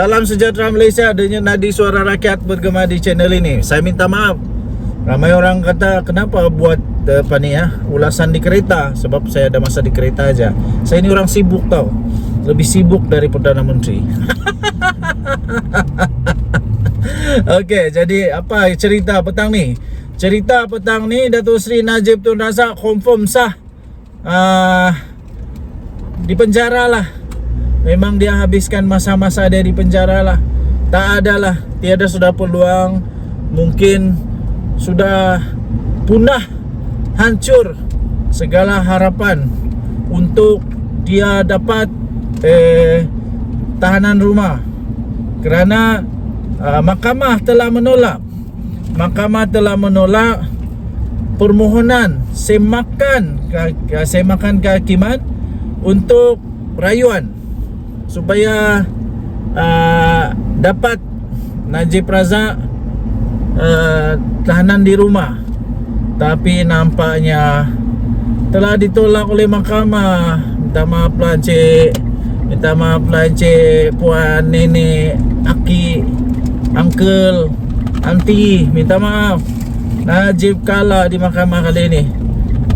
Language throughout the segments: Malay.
Salam sejahtera Malaysia, Denyut Nadi Suara Rakyat bergema di channel ini. Saya minta maaf, ramai orang kata kenapa buat ulasan di kereta. Sebab saya ada masa di kereta aja. Saya ini orang sibuk tau, lebih sibuk dari Perdana Menteri. Okey, jadi apa cerita petang ni? Cerita petang ni, Datuk Seri Najib Tun Razak confirm sah di penjara lah. Memang dia habiskan masa-masa dia di penjara lah. Tak ada lah, tiada sudah peluang. Mungkin sudah punah, hancur segala harapan untuk dia dapat tahanan rumah. Kerana mahkamah telah menolak. Mahkamah telah menolak permohonan semakan kehakiman untuk rayuan supaya dapat Najib Razak tahanan di rumah. Tapi nampaknya telah ditolak oleh mahkamah. Minta maaf lah Encik, minta maaf lah Encik, puan, nenek, aki, uncle, aunty, minta maaf. Najib kalah di mahkamah kali ini,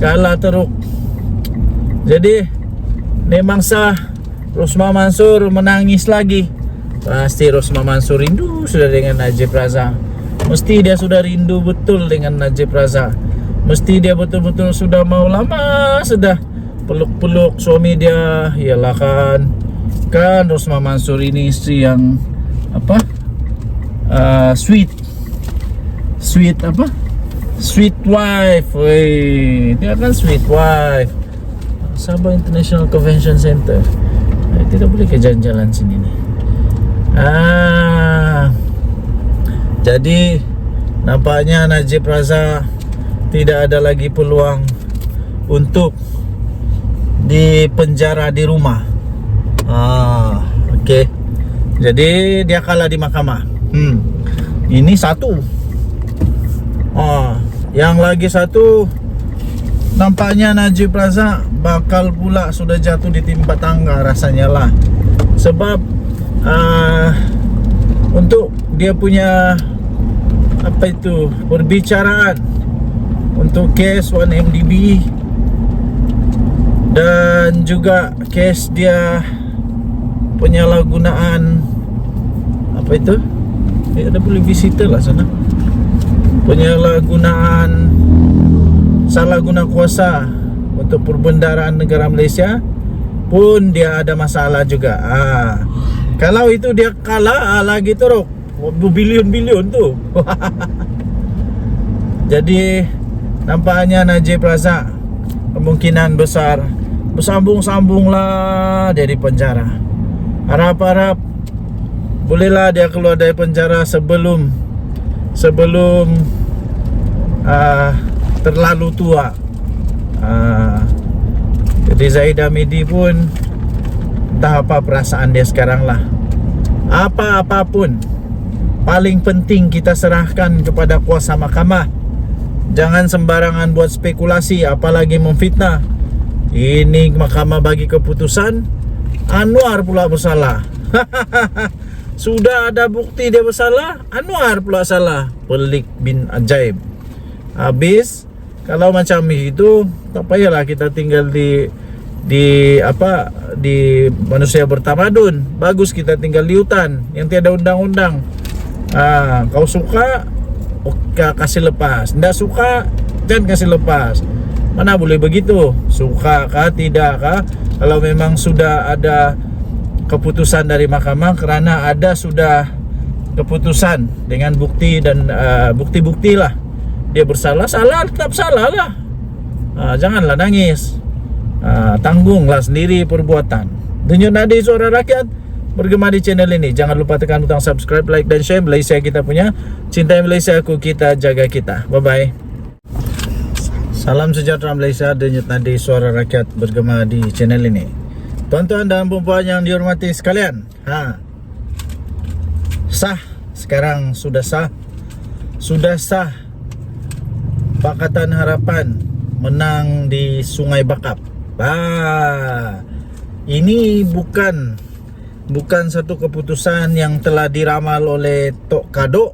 kalah teruk. Jadi memang sah. Rosmah Mansur menangis lagi. Pasti Rosmah Mansur rindu sudah dengan Najib Razak. Mesti dia sudah rindu betul dengan Najib Razak. Mesti dia betul-betul sudah mau lama sudah peluk-peluk suami dia. Yalah kan Rosmah Mansur ini isteri yang apa? Sweet apa? Sweet wife. Wey, dia kan sweet wife. Sabah International Convention Center. Tidak boleh ke jalan-jalan sini nih. Jadi nampaknya Najib Razak tidak ada lagi peluang untuk dipenjara di rumah. Okey. Jadi dia kalah di mahkamah. Ini satu. Yang lagi satu, nampaknya Najib Razak bakal pula sudah jatuh di timpa tangga rasanya lah. Sebab untuk dia punya apa itu perbicaraan untuk kes 1MDB dan juga kes dia penyalahgunaan apa itu? Ada boleh visitor lah sana. Penyalahgunaan salah guna kuasa untuk perbendaharaan negara Malaysia pun dia ada masalah juga. Kalau itu dia kalah lagi teruk berbilion-bilion tu. Jadi nampaknya Najib Razak kemungkinan besar bersambung-sambunglah dia di penjara. Harap-harap bolehlah dia keluar dari penjara sebelum terlalu tua. Jadi Zahid Hamidi pun entah apa perasaan dia sekarang lah. Apa-apapun, paling penting kita serahkan kepada kuasa mahkamah. Jangan sembarangan buat spekulasi, apalagi memfitnah. Ini mahkamah bagi keputusan, Anwar pula bersalah. Sudah ada bukti dia bersalah, Anwar pula salah. Pelik bin ajaib. Habis kalau macam itu, tak payahlah kita tinggal di manusia bertamadun. Bagus kita tinggal di hutan yang tiada undang-undang. Kau suka, kasih lepas. Tidak suka, jangan kasih lepas. Mana boleh begitu? Suka kah, tidak kah? Kalau memang sudah ada keputusan dari mahkamah, kerana ada sudah keputusan dengan bukti dan bukti-bukti lah. Dia bersalah, salah tetap salah lah. Janganlah nangis. Tanggunglah sendiri perbuatan. Denyut Nadi Suara Rakyat bergema di channel ini. Jangan lupa tekan butang subscribe, like dan share. Malaysia kita punya, cintai Malaysia aku, kita jaga kita. Bye bye. Salam sejahtera Malaysia, Denyut Nadi Suara Rakyat bergema di channel ini. Tuan-tuan dan puan-puan yang dihormati sekalian, sah, sekarang sudah sah. Pakatan Harapan menang di Sungai Bakap. Ini bukan bukan satu keputusan yang telah diramal oleh Tok Kadok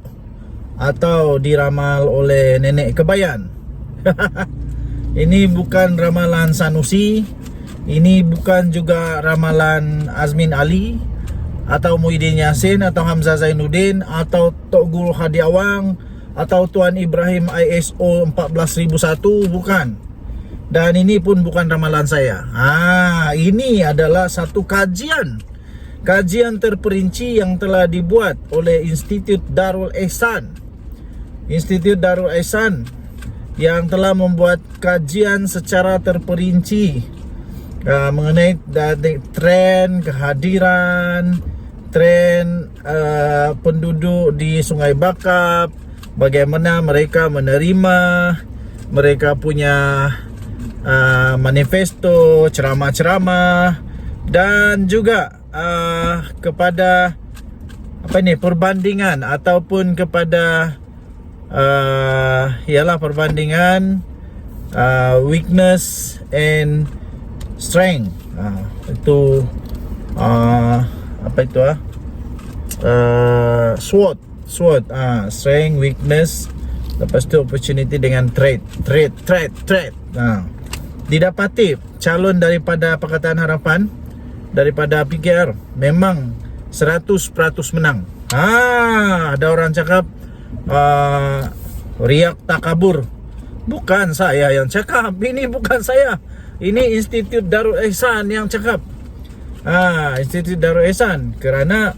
atau diramal oleh Nenek Kebayan. Ini bukan ramalan Sanusi, ini bukan juga ramalan Azmin Ali atau Muhyiddin Yassin atau Hamzah Zainuddin atau Tok Guru Hadi Awang atau Tuan Ibrahim ISO 14001, bukan. Dan ini pun bukan ramalan saya. Ini adalah satu kajian terperinci yang telah dibuat oleh Institut Darul Ihsan. Institut Darul Ihsan yang telah membuat kajian secara terperinci mengenai tren kehadiran, tren penduduk di Sungai Bakap, bagaimana mereka menerima, mereka punya manifesto, ceramah-ceramah, dan juga kepada perbandingan ataupun kepada ialah perbandingan weakness and strength. Itu SWOT, strength, weakness, lepas tu opportunity dengan threat. Didapati calon daripada Pakatan Harapan, daripada PKR, memang 100% menang. Ada orang cakap riak takabur. Bukan saya yang cakap, ini bukan saya, ini Institut Darul Ihsan yang cakap. Institut Darul Ihsan, kerana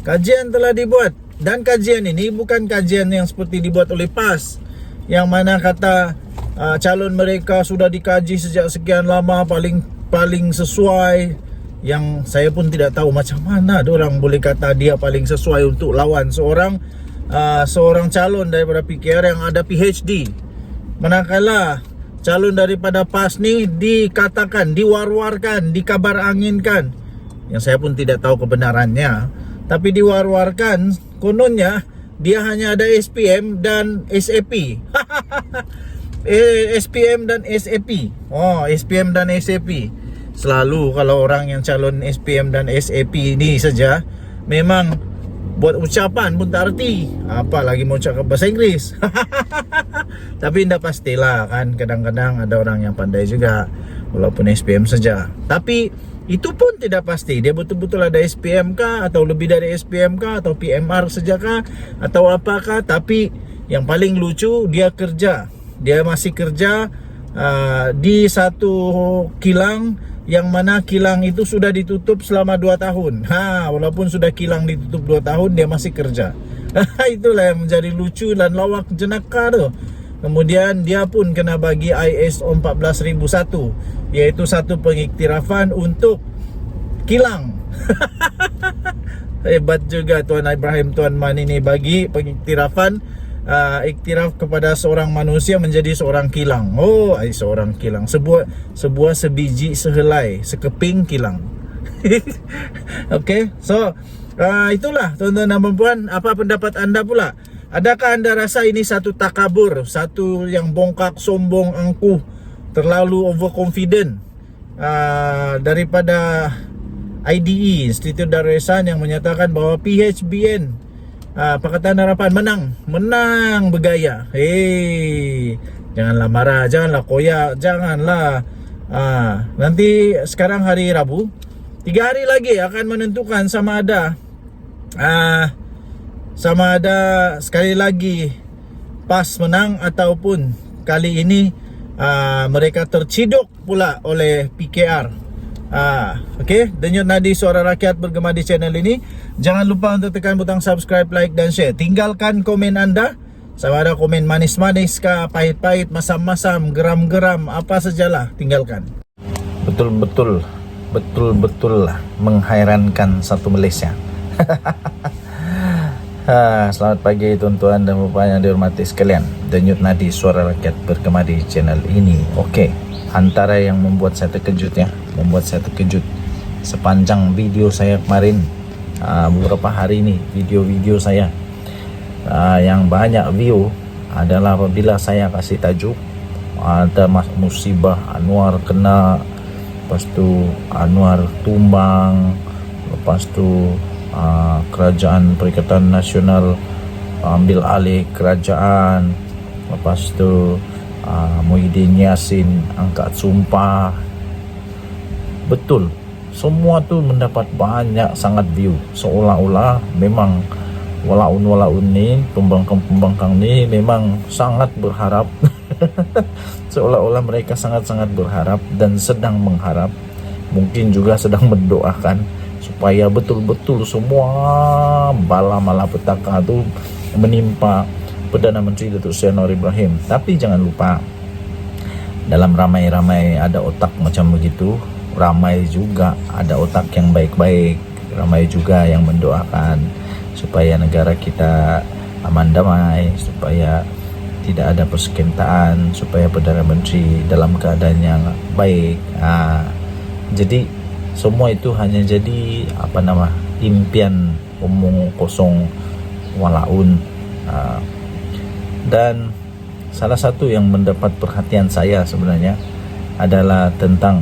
kajian telah dibuat, dan kajian ini bukan kajian yang seperti dibuat oleh PAS, yang mana kata calon mereka sudah dikaji sejak sekian lama, paling sesuai. Yang saya pun tidak tahu macam mana orang boleh kata dia paling sesuai untuk lawan seorang calon daripada PKR yang ada PhD. Manakala calon daripada PAS ni dikatakan, diwar-warkan, dikabar-anginkan, yang saya pun tidak tahu kebenarannya, tapi diwar-warkan, kononnya dia hanya ada SPM dan SAP. SPM dan SAP. SPM dan SAP. Selalu kalau orang yang calon SPM dan SAP ni saja, memang buat ucapan pun tak erti, apa lagi mau cakap bahasa Inggeris. Tapi tidak pastilah kan, kadang-kadang ada orang yang pandai juga walaupun SPM saja. Tapi itu pun tidak pasti dia betul-betul ada SPM kah, atau lebih dari SPM kah, atau PMR saja kah, atau apakah. Tapi yang paling lucu, dia masih kerja di satu kilang yang mana kilang itu sudah ditutup selama 2 tahun. Walaupun sudah kilang ditutup 2 tahun, dia masih kerja. Itulah yang menjadi lucu dan lawak jenaka tu. Kemudian dia pun kena bagi ISO 14001, iaitu satu pengiktirafan untuk kilang. Hebat juga Tuan Ibrahim Tuan Man ini bagi pengiktirafan, iktiraf kepada seorang manusia menjadi seorang kilang. Seorang kilang, sebuah sebiji sehelai, sekeping kilang. Okay, so itulah tuan-tuan dan puan, apa pendapat anda pula? Adakah anda rasa ini satu takabur, satu yang bongkak, sombong, angkuh, terlalu overconfident daripada IDE, Institut Darul Ihsan, yang menyatakan bahawa PHBN Pakatan Harapan menang bergaya. Janganlah marah, janganlah koyak, janganlah. Nanti sekarang hari Rabu, 3 hari lagi akan menentukan sama ada sekali lagi PAS menang ataupun kali ini mereka terciduk pula oleh PKR. Okay, Denyut Nadi Suara Rakyat bergema di channel ini. Jangan lupa untuk tekan butang subscribe, like dan share. Tinggalkan komen anda, sama ada komen manis-manis kah, pahit-pahit, masam-masam, geram-geram, apa sajalah, tinggalkan. Betul-betul lah menghairankan satu Malaysia. Selamat pagi tuan-tuan dan puan yang dihormati sekalian. Denyut Nadi Suara Rakyat bergema di channel ini. Okey, antara yang membuat saya terkejut sepanjang video saya kemarin, beberapa hari ini, video-video saya yang banyak view adalah apabila saya kasih tajuk ada musibah Anwar kena lepas tu Anwar tumbang, lepas tu Kerajaan Perikatan Nasional ambil alih kerajaan, lepas tu Muhyiddin Yassin angkat sumpah. Betul, semua tu mendapat banyak sangat view, seolah-olah memang walaun ni, pembangkang ni memang sangat berharap seolah-olah mereka sangat-sangat berharap dan sedang mengharap, mungkin juga sedang mendoakan supaya betul-betul semua bala malapetaka tu menimpa Perdana Menteri Datuk Seri Anwar Ibrahim. Tapi jangan lupa, dalam ramai-ramai ada otak macam begitu, ramai juga ada otak yang baik-baik, ramai juga yang mendoakan supaya negara kita aman damai, supaya tidak ada persekongkolan, supaya Perdana Menteri dalam keadaan yang baik. Jadi semua itu hanya jadi impian omong kosong walaun. Dan salah satu yang mendapat perhatian saya sebenarnya adalah tentang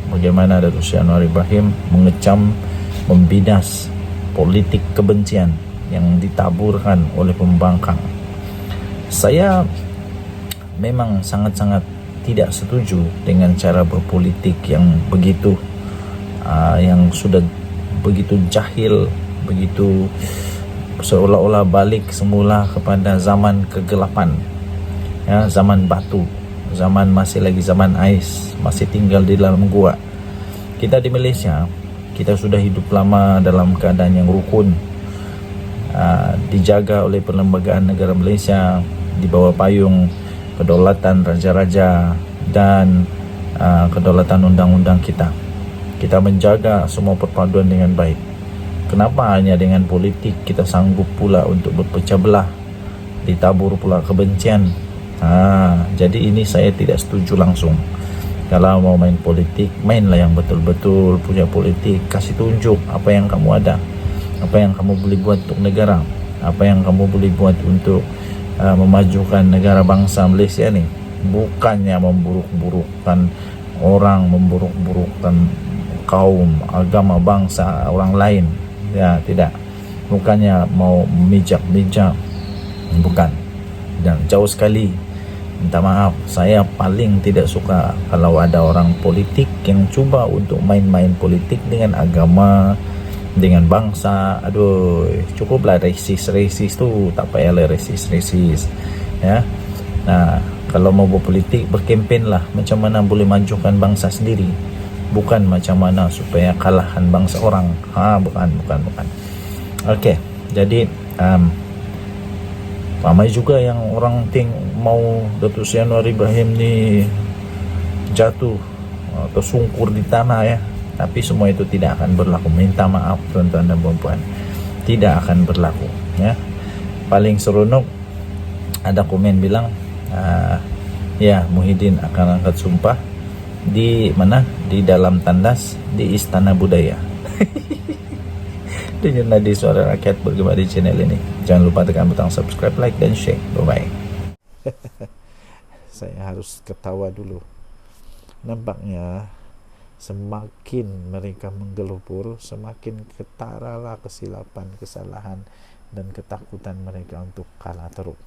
bagaimana Datuk Seri Anwar Ibrahim mengecam, membidas politik kebencian yang ditaburkan oleh pembangkang. Saya memang sangat-sangat tidak setuju dengan cara berpolitik yang begitu, yang sudah begitu jahil, begitu seolah-olah balik semula kepada zaman kegelapan, ya, zaman batu, zaman masih lagi zaman ais, masih tinggal di dalam gua. Kita di Malaysia, kita sudah hidup lama dalam keadaan yang rukun, dijaga oleh perlembagaan negara Malaysia di bawah payung kedaulatan raja-raja dan kedaulatan undang-undang kita. Kita menjaga semua perpaduan dengan baik. Kenapa hanya dengan politik kita sanggup pula untuk berpecah belah, ditabur pula kebencian? Jadi ini saya tidak setuju langsung. Kalau mau main politik, mainlah yang betul-betul punya politik. Kasih tunjuk apa yang kamu ada, apa yang kamu boleh buat untuk negara, apa yang kamu boleh buat untuk memajukan negara bangsa Malaysia ni. Bukannya memburuk-burukkan orang, memburuk-burukkan kaum, agama, bangsa orang lain. Ya, tidak. Bukannya mau memijak-mijak, bukan. Dan jauh sekali. Minta maaf, saya paling tidak suka kalau ada orang politik yang cuba untuk main-main politik dengan agama, dengan bangsa. Aduh, cukuplah resis tu, tak payahlah resis. Ya. Nah, kalau mau berpolitik, berkempenlah macam mana boleh majukan bangsa sendiri, bukan macam mana supaya kalahan bangsa orang. Bukan. Okey, jadi ramai juga yang orang mau Datuk Seri Anwar Ibrahim ni jatuh atau sungkur di tanah, ya. Tapi semua itu tidak akan berlaku. Minta maaf tuan-tuan dan puan-puan, tidak akan berlaku, ya. Paling seronok ada komen bilang ya, Muhyiddin akan angkat sumpah di mana? Di dalam tandas di Istana Budaya. Dengan nadi suara rakyat bergema di channel ini. Jangan lupa tekan butang subscribe, like dan share. Bye-bye. Saya harus ketawa dulu. Nampaknya semakin mereka menggelupur, semakin ketaralah kesilapan, kesalahan dan ketakutan mereka untuk kalah teruk.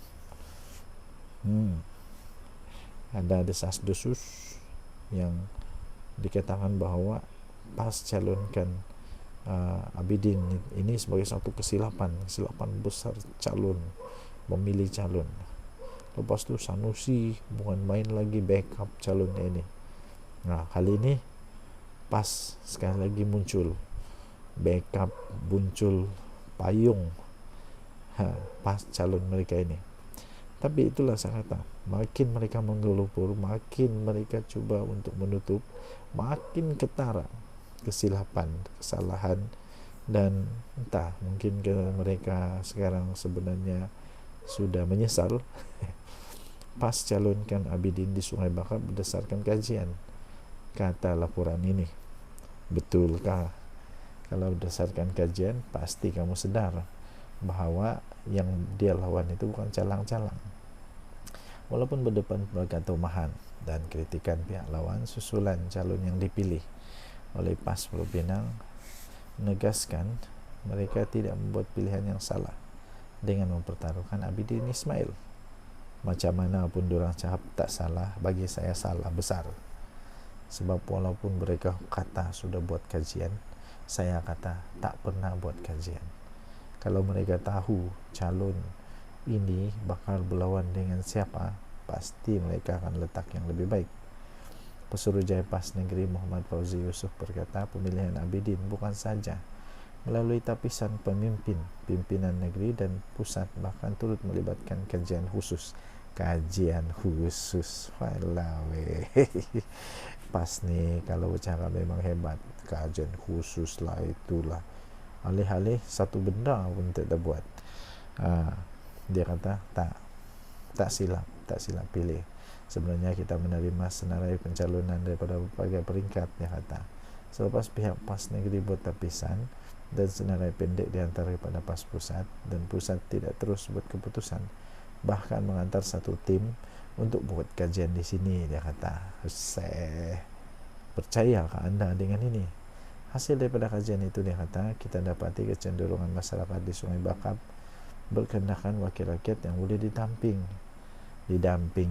Ada desas-desus yang dikatakan bahwa pas calonkan Abidin ini sebagai satu kesilapan besar memilih calon. Lepas tu Sanusi bukan main lagi backup calonnya ini. Nah, kali ini pas sekali lagi muncul backup, muncul payung pas calon mereka ini. Tapi itulah saya kata, makin mereka menggelupur, makin mereka cuba untuk menutup, makin ketara kesilapan, kesalahan, dan entah, mungkin mereka sekarang sebenarnya sudah menyesal pas calonkan Abidin di Sungai Bakar berdasarkan kajian. Kata laporan ini, betulkah? Kalau berdasarkan kajian, pasti kamu sedar bahwa yang dia lawan itu bukan calang-calang. Walaupun berdepan pada tomahan, dan kritikan pihak lawan susulan calon yang dipilih oleh PAS Pulau Pinang menegaskan mereka tidak membuat pilihan yang salah dengan mempertaruhkan Abidin Ismail. Macam mana pun diorang cakap tak salah, bagi saya salah besar. Sebab walaupun mereka kata sudah buat kajian, saya kata tak pernah buat kajian. Kalau mereka tahu calon ini bakal berlawan dengan siapa, pasti mereka akan letak yang lebih baik. Pesuruhjaya PAS Negeri Muhammad Fauzi Yusuf berkata pemilihan Abidin bukan saja melalui tapisan pimpinan negeri dan pusat, bahkan turut melibatkan kajian khusus. Walawe PAS nih kalau cara memang hebat, kajian khusus lah itulah, alih-alih satu benda pun tidak buat. Dia kata tak silap pilih. Sebenarnya kita menerima senarai pencalonan daripada berbagai peringkat, dia kata. Selepas pihak PAS Negeri buat tapisan dan senarai pendek di antara pada PAS Pusat, dan pusat tidak terus buat keputusan, bahkan mengantar satu tim untuk buat kajian di sini, dia kata. Percayakah anda dengan ini? Hasil daripada kajian itu, dia kata, kita dapati kecenderungan masyarakat di Sungai Bakap berkehendakan wakil rakyat yang boleh didamping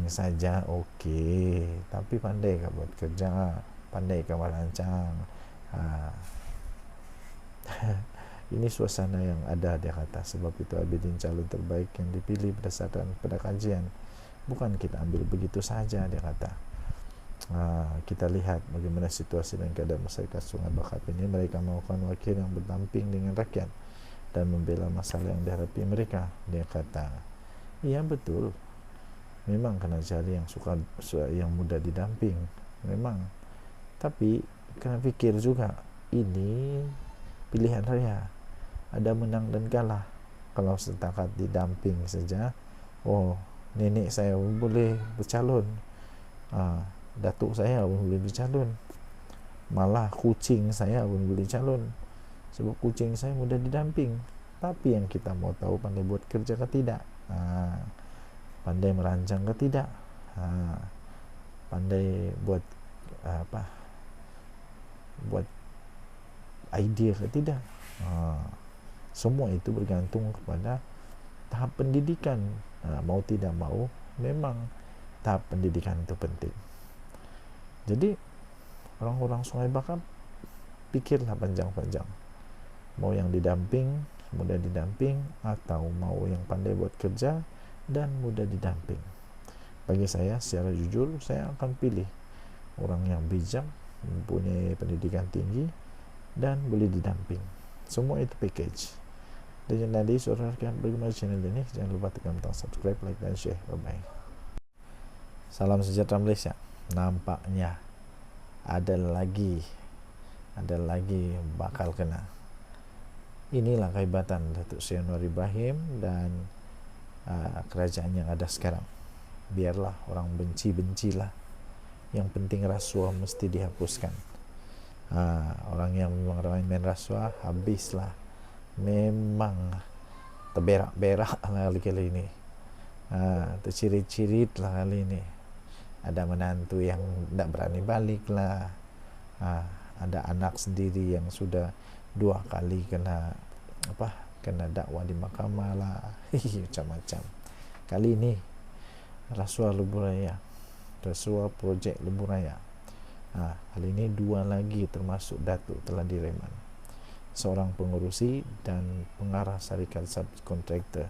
saja okey, tapi pandai ke buat kerja, pandai ke merancang. Ini suasana yang ada, dia kata. Sebab itu Abidin calon terbaik yang dipilih berdasarkan pada kajian, bukan kita ambil begitu saja, dia kata. Kita lihat bagaimana situasi dan keadaan masyarakat Sungai Bakap ini. Mereka mahukan wakil yang berdamping dengan rakyat dan membela masalah yang dihadapi mereka, dia kata. Iya betul, memang kena cari yang mudah didamping, memang. Tapi kena fikir juga, ini pilihan raya, ada menang dan kalah. Kalau setakat didamping saja, nenek saya pun boleh bercalon, datuk saya pun boleh bercalon, malah kucing saya pun boleh calon, sebab kucing saya mudah didamping. Tapi yang kita mau tahu, pandai buat kerja ke tidak, pandai merancang ke tidak, pandai buat buat idea ke tidak. Semua itu bergantung kepada tahap pendidikan. Mau tidak mau, memang tahap pendidikan itu penting. Jadi orang-orang Sungai Bakap pikirlah panjang-panjang, mau yang didamping, mudah didamping, atau mau yang pandai buat kerja dan mudah didamping. Bagi saya, secara jujur, saya akan pilih orang yang bijak, mempunyai pendidikan tinggi, dan boleh didamping. Semua itu package. Dan nanti saudara akan bagaimana channel ini, jangan lupa tekan tombol subscribe, like, dan share. Bye-bye. Salam sejahtera Malaysia. Nampaknya ada lagi bakal kena. Inilah kehebatan Datuk Seri Anwar Ibrahim dan kerajaan yang ada sekarang. Biarlah orang benci-bencilah, yang penting rasuah mesti dihapuskan. Orang yang memang main rasuah, habislah. Memang terberak-berak lah kali ini, tercirit-cirit lah kali ini. Ada menantu yang tidak berani balik lah, ada anak sendiri yang sudah 2 kali kena dakwah di mahkamah lah. Macam-macam. Kali ini rasuah lebuh raya, rasuah projek lebuh raya. Kali ini 2 lagi termasuk datuk telah direman. Seorang pengurusi dan pengarah syarikat subkontraktor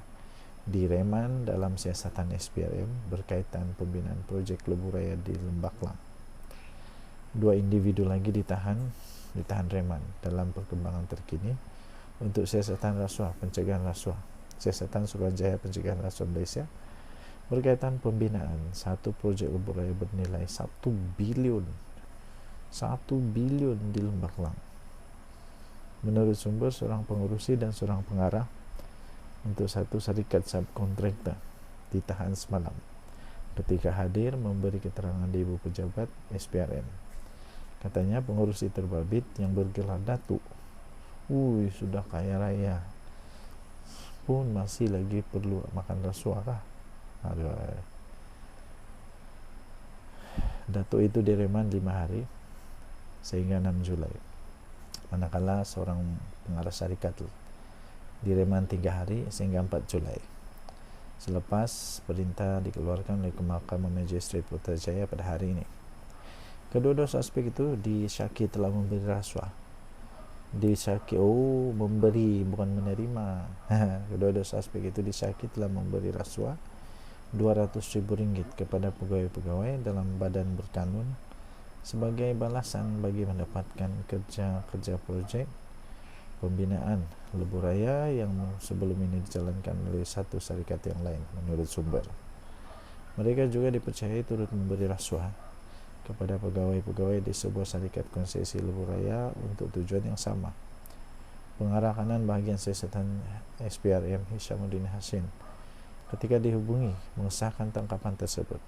direman dalam siasatan SPRM berkaitan pembinaan projek lebuh raya di Lembah Kelang. 2 individu lagi ditahan reman dalam perkembangan terkini untuk siasatan rasuah, pencegahan rasuah, siasatan Suruhanjaya pencegahan rasuah Malaysia berkaitan pembinaan satu projek lebuh raya bernilai 1 bilion di Lembah Kelang. Menurut sumber, seorang pengurusi dan seorang pengarah untuk satu syarikat subkontraktor ditahan semalam ketika hadir memberi keterangan di Ibu Pejabat SPRM. Katanya pengurusi terbabit yang bergelar datuk, sudah kaya raya pun masih lagi perlu makan rasuah kah? Aduh. Datuk itu direman 5 hari sehingga 6 Julai. Manakala seorang pengarah syarikat direman 3 hari sehingga 4 Julai. Selepas perintah dikeluarkan oleh Mahkamah Magistrate Putrajaya pada hari ini. Kedua-dua suspek itu disyaki telah memberi rasuah. Disyaki, memberi bukan menerima. Kedua-dua suspek itu disyaki telah memberi rasuah RM200,000 kepada pegawai-pegawai dalam badan berkanun sebagai balasan bagi mendapatkan kerja projek pembinaan lebuh raya yang sebelum ini dijalankan oleh satu syarikat yang lain menurut sumber. Mereka juga dipercayai turut memberi rasuah kepada pegawai-pegawai di sebuah syarikat konsesi lebuh raya untuk tujuan yang sama. Pengarah kanan bahagian siasatan SPRM Hishamuddin Hasin ketika dihubungi mengesahkan tangkapan tersebut,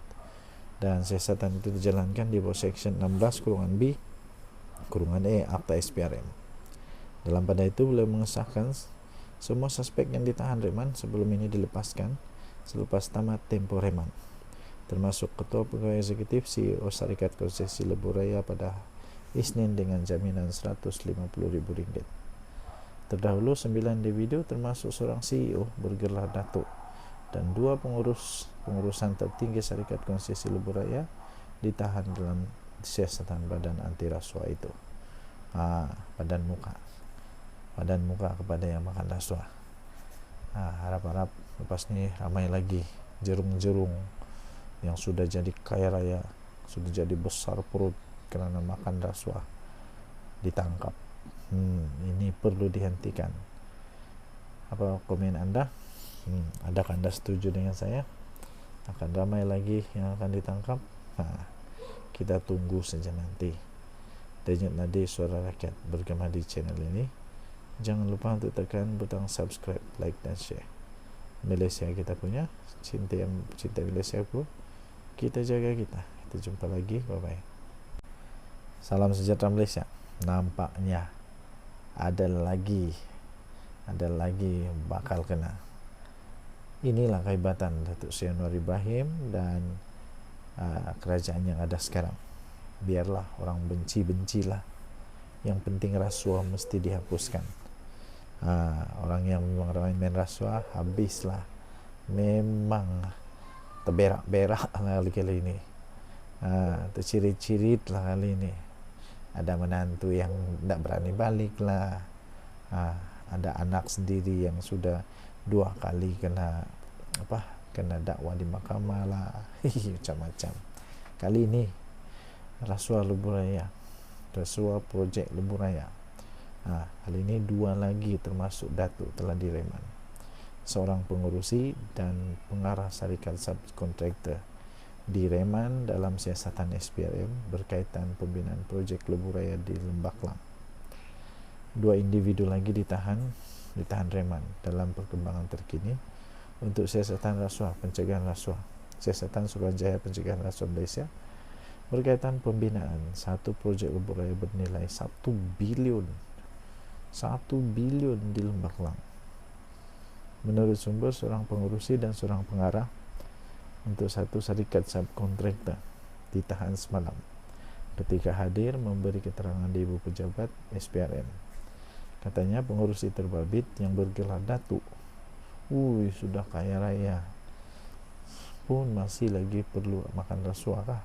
dan siasatan itu dijalankan di bawah Section 16(b)(e) Akta SPRM. Dalam pada itu beliau mengesahkan semua suspek yang ditahan reman sebelum ini dilepaskan selepas tamat tempo reman, termasuk Ketua Pegawai Eksekutif CEO Syarikat Konsesi Lebuh Raya pada Isnin dengan jaminan RM150,000. Terdahulu 9 individu termasuk seorang CEO bergelar Datuk dan 2 pengurusan tertinggi Syarikat Konsesi Lebuh Raya ditahan dalam siasatan badan anti rasuah itu. Badan muka kepada yang makan rasuah. Harap-harap lepas ni ramai lagi jerung-jerung yang sudah jadi kaya raya, sudah jadi besar perut kerana makan rasuah ditangkap. Ini perlu dihentikan. Apa komen anda? Adakah anda setuju dengan saya? Akan ramai lagi yang akan ditangkap? Kita tunggu saja nanti. Denyut nadi suara rakyat bergema di channel ini. Jangan lupa untuk tekan butang subscribe, like dan share. Malaysia kita punya, cinta Malaysia ku, kita jaga kita. Kita jumpa lagi, bye bye. Salam sejahtera Malaysia. Nampaknya ada lagi bakal kena. Inilah kehebatan Datuk Seri Anwar Ibrahim dan kerajaan yang ada sekarang. Biarlah orang benci-bencilah, yang penting rasuah mesti dihapuskan. Orang yang memang main rasuah habislah, memang terberak-berak lah kali ini, tercirit-cirit lah kali ini. Ada menantu yang tidak berani balik lah, ada anak sendiri yang sudah 2 kali kena dakwah di mahkamah lah. Macam-macam. Kali ini rasuah lebuh raya, rasuah projek lebuh raya. Kali ini 2 lagi termasuk Datuk telah direman. Seorang pengurusi dan pengarah syarikat subkontraktor direman dalam siasatan SPRM berkaitan pembinaan projek lebuh raya di Lembah Kelang. 2 individu lagi ditahan reman dalam perkembangan terkini untuk siasatan rasuah, pencegahan rasuah, siasatan Suruhanjaya Pencegahan Rasuah Malaysia berkaitan pembinaan satu projek lebuh raya bernilai 1 bilion di Lembah Kelang. Menurut sumber, seorang pengurusi dan seorang pengarah untuk satu syarikat subkontraktor ditahan semalam ketika hadir memberi keterangan di ibu pejabat SPRM. Katanya pengurusi terbabit yang bergelar Datuk, sudah kaya raya pun masih lagi perlu makan rasuah kah?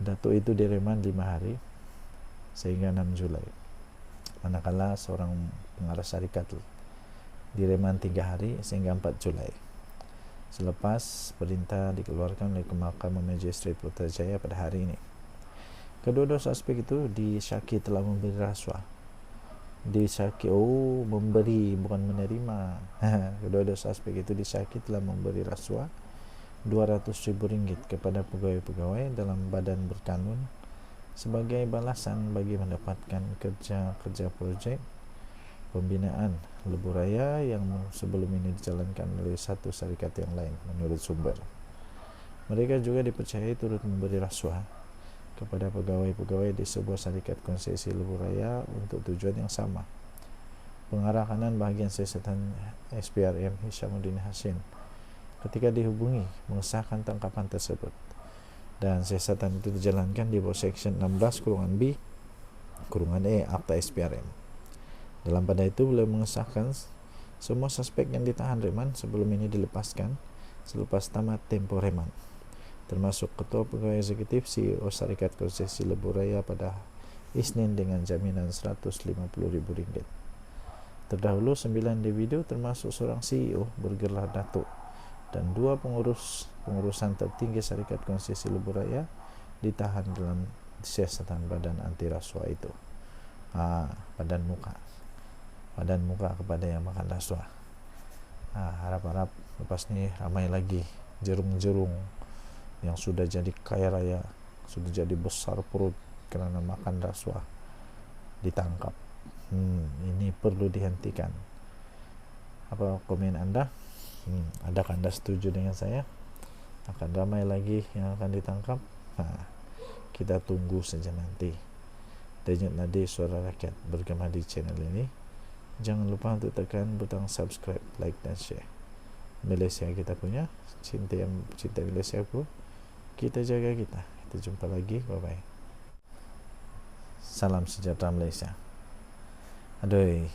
Datuk itu direman 5 hari sehingga 6 Julai. Manakala seorang pengarah syarikat direman 3 hari sehingga 4 Julai. Selepas perintah dikeluarkan oleh Mahkamah Magistrate Putrajaya pada hari ini. Kedua-dua suspek itu disyaki telah memberi rasuah. Disyaki, memberi bukan menerima. Kedua-dua suspek itu disyaki telah memberi rasuah RM200,000 kepada pegawai-pegawai dalam badan berkanun sebagai balasan bagi mendapatkan kerja projek pembinaan lebuh raya yang sebelum ini dijalankan oleh satu syarikat yang lain menurut sumber. Mereka juga dipercayai turut memberi rasuah kepada pegawai-pegawai di sebuah syarikat konsesi lebuh raya untuk tujuan yang sama. Pengarah kanan bahagian siasatan SPRM Hishamuddin Hasin ketika dihubungi mengesahkan tangkapan tersebut. Dan siasatan itu dijalankan di bawah Section 16(b) Akta SPRM. Dalam pada itu beliau mengesahkan semua suspek yang ditahan reman sebelum ini dilepaskan selepas tamat tempo reman, termasuk Ketua Pegawai Eksekutif CEO Syarikat Konsesi Lebuh Raya pada Isnin dengan jaminan Rp150.000. Terdahulu 9 individu termasuk seorang CEO bergelar Datuk dan 2 pengurusan tertinggi Syarikat Konsesi Lebuh Raya ditahan dalam siasatan badan anti rasuah itu. Badan muka kepada yang makan rasuah. Harap-harap lepas ni ramai lagi jerung-jerung yang sudah jadi kaya raya, sudah jadi besar perut kerana makan rasuah ditangkap. Ini perlu dihentikan. Apa komen anda? Adakah anda setuju dengan saya? Akan ramai lagi yang akan ditangkap? Kita tunggu saja nanti. Denyut nadi suara rakyat bergema di channel ini. Jangan lupa untuk tekan butang subscribe, like dan share. Malaysia kita punya, cinta Malaysia aku. Kita jaga kita. Kita jumpa lagi. Bye bye. Salam sejahtera Malaysia. Aduh,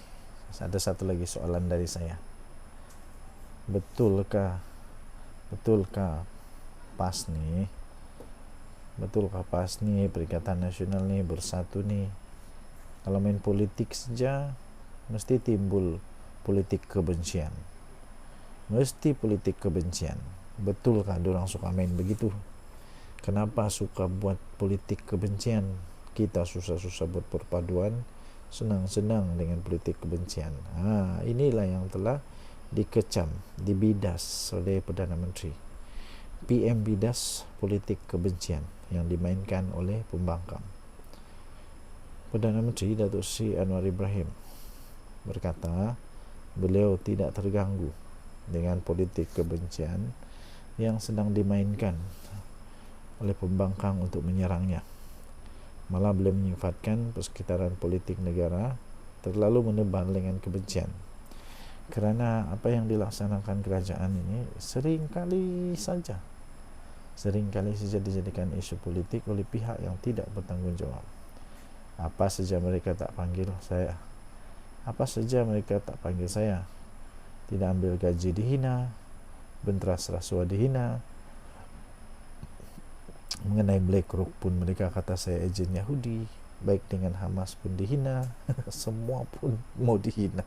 ada satu lagi soalan dari saya. Betulkah PAS ni, Perikatan Nasional ni bersatu ni, kalau main politik saja mesti timbul politik kebencian. Betulkah diorang suka main begitu? Kenapa suka buat politik kebencian? Kita susah-susah buat perpaduan, senang-senang dengan politik kebencian. Inilah yang telah dikecam, dibidas oleh Perdana Menteri. PM bidas politik kebencian yang dimainkan oleh pembangkang. Perdana Menteri Datuk Seri Anwar Ibrahim berkata beliau tidak terganggu dengan politik kebencian yang sedang dimainkan oleh pembangkang untuk menyerangnya. Malah beliau menyifatkan persekitaran politik negara terlalu menebal dengan kebencian, kerana apa yang dilaksanakan kerajaan ini seringkali saja dijadikan isu politik oleh pihak yang tidak bertanggungjawab. Apa saja mereka tak panggil saya, tidak ambil gaji dihina, benteras rasuah dihina, mengenai BlackRock pun mereka kata saya ejen Yahudi, baik dengan Hamas pun dihina, semua pun mau dihina.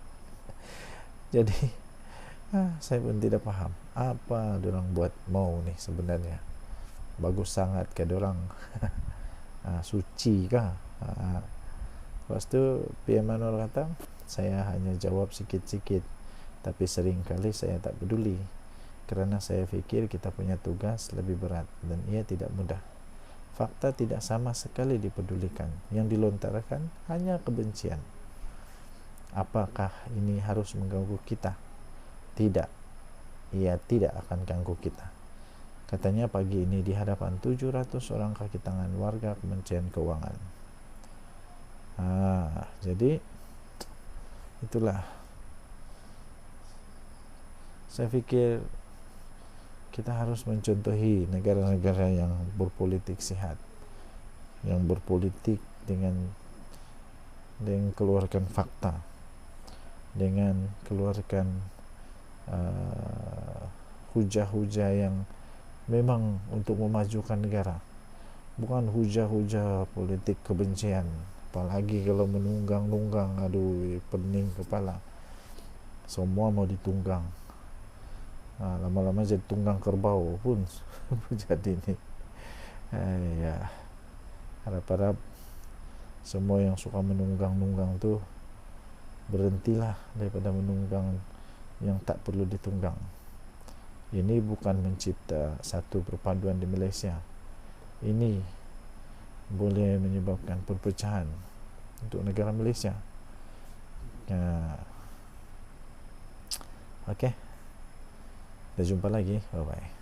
Jadi saya pun tidak faham apa diorang buat mau ni sebenarnya. Bagus sangat ke diorang? Suci kah? Lepas tu PM Anwar kata saya hanya jawab sikit-sikit, tapi seringkali saya tak peduli kerana saya fikir kita punya tugas lebih berat dan ia tidak mudah. Fakta tidak sama sekali dipedulikan, yang dilontarkan hanya kebencian. Apakah ini harus mengganggu kita? Tidak, ia tidak akan ganggu kita, katanya pagi ini di hadapan 700 orang kaki tangan warga Kementerian Keuangan. Jadi itulah, saya fikir kita harus mencontohi negara-negara yang berpolitik sehat, yang berpolitik dengan keluarkan fakta, dengan keluarkan hujah-hujah yang memang untuk memajukan negara, bukan hujah-hujah politik kebencian. Apalagi kalau menunggang-nunggang, aduh pening kepala, semua mau ditunggang. Lama-lama jadi tunggang kerbau pun jadi ni. Harap-harap semua yang suka menunggang-nunggang tu berhentilah daripada menunggang yang tak perlu ditunggang. Ini bukan mencipta satu perpaduan di Malaysia. Ini boleh menyebabkan perpecahan untuk negara Malaysia. Okey. Kita jumpa lagi. Bye bye.